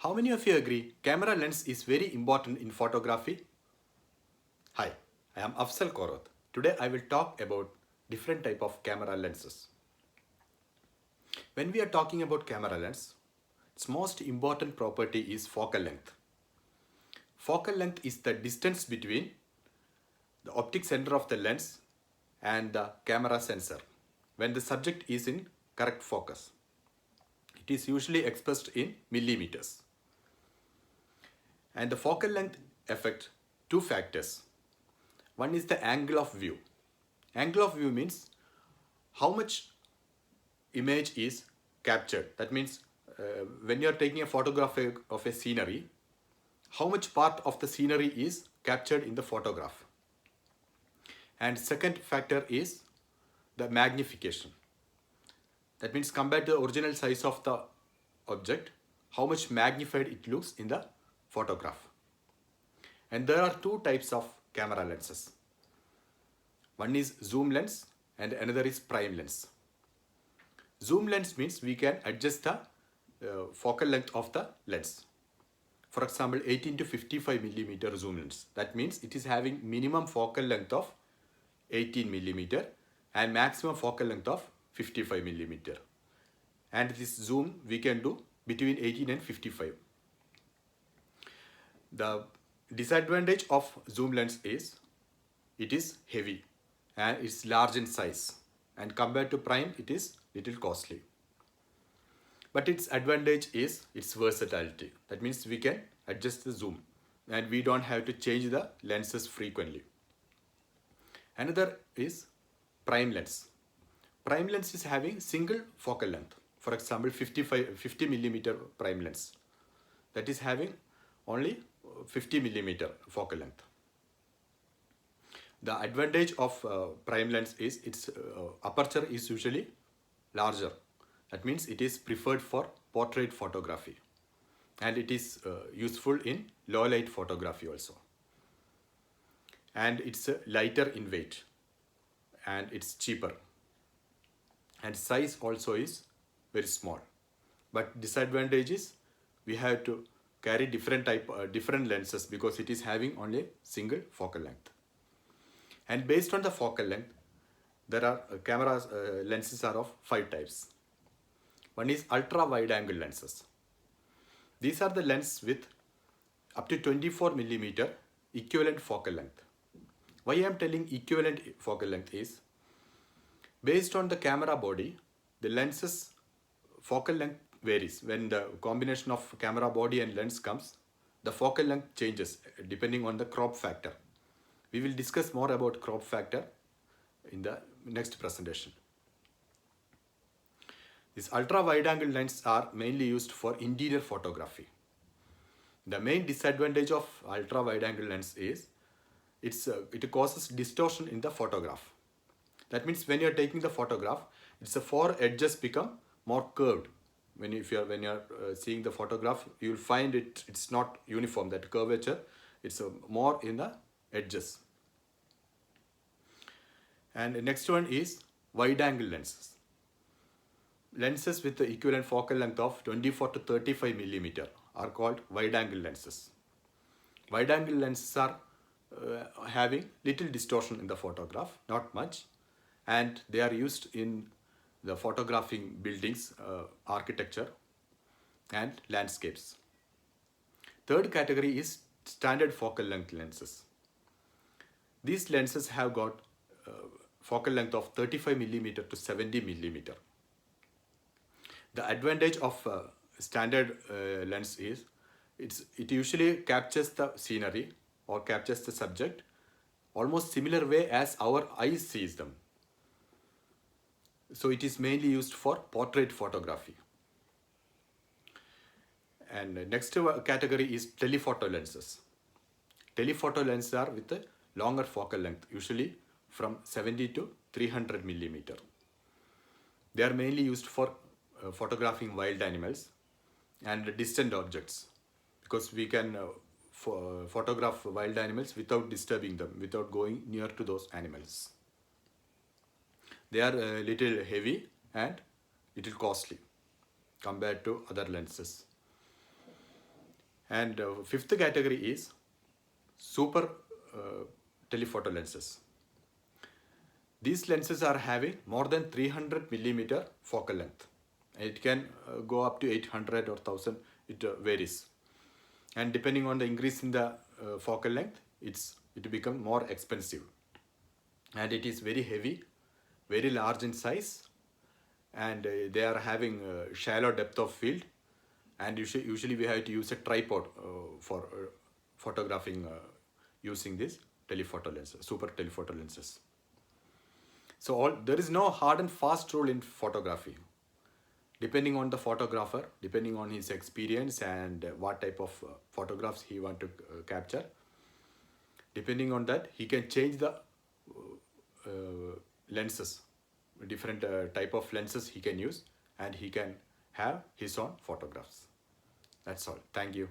How many of you agree camera lens is very important in photography? Hi, I am Afsal Koroth. Today I will talk about different type of camera lenses. When we are talking about camera lens, its most important property is focal length. Focal length is the distance between the optic center of the lens and the camera sensor when the subject is in correct focus. It is usually expressed in millimeters. And the focal length affect two factors. One is the angle of view. Angle of view means how much image is captured. That means when you are taking a photograph of a scenery, how much part of the scenery is captured in the photograph. And second factor is the magnification. That means compared to the original size of the object, how much magnified it looks in the photograph. And there are two types of camera lenses. One is zoom lens and another is prime lens. Zoom lens means we can adjust the focal length of the lens. For example, 18 to 55 millimeter zoom lens. That means it is having minimum focal length of 18 millimeter and maximum focal length of 55 millimeter. And this zoom we can do between 18 and 55. The disadvantage of zoom lens is it is heavy and it's large in size, and compared to prime it is little costly. But its advantage is its versatility. That means we can adjust the zoom and we don't have to change the lenses frequently. Another is prime lens. Prime lens is having single focal length. For example, 50 millimeter prime lens. That is having only 50 millimeter focal length. The advantage of prime lens is its aperture is usually larger. That means it is preferred for portrait photography, and it is useful in low light photography also. And it's lighter in weight and it's cheaper. And size also is very small. But disadvantage is we have to carry different lenses because it is having only single focal length. And based on the focal length, there are lenses are of 5 types. One is ultra wide angle lenses. These are the lenses with up to 24 millimeter equivalent focal length. Why I am telling equivalent focal length is based on the camera body, the lenses focal length varies. When the combination of camera body and lens comes, the focal length changes depending on the crop factor. We will discuss more about crop factor in the next presentation. These ultra wide angle lenses are mainly used for interior photography. The main disadvantage of ultra wide angle lens is it causes distortion in the photograph. That means when you are taking the photograph, its the four edges become more curved. When you are seeing the photograph, you will find it's not uniform. That curvature, it's more in the edges. And the next one is wide angle lenses. Lenses with the equivalent focal length of 24 to 35 millimeter are called wide angle lenses. Wide angle lenses are having little distortion in the photograph, not much, and they are used in the photographing buildings, architecture and landscapes. Third category is standard focal length lenses. These lenses have got focal length of 35 millimeter to 70 millimeter. The advantage of standard lens is it usually captures the scenery or captures the subject almost similar way as our eyes sees them. So it is mainly used for portrait photography. And the next category is telephoto lenses. Telephoto lenses are with a longer focal length, usually from 70 to 300 millimeter. They are mainly used for photographing wild animals and distant objects, because we can photograph wild animals without disturbing them, without going near to those animals. They are a little heavy and little costly compared to other lenses. And fifth category is super telephoto lenses. These lenses are having more than 300 millimeter focal length. It can go up to 800 or 1000, it varies. And depending on the increase in the focal length, it become more expensive. And it is very heavy, very large in size, and they are having shallow depth of field, and usually we have to use a tripod for photographing using this telephoto lenses, super telephoto lenses. So there is no hard and fast rule in photography. Depending on the photographer, depending on his experience and what type of photographs he want to capture, depending on that, he can change the lenses, different type of lenses he can use, and he can have his own photographs. That's all. Thank you.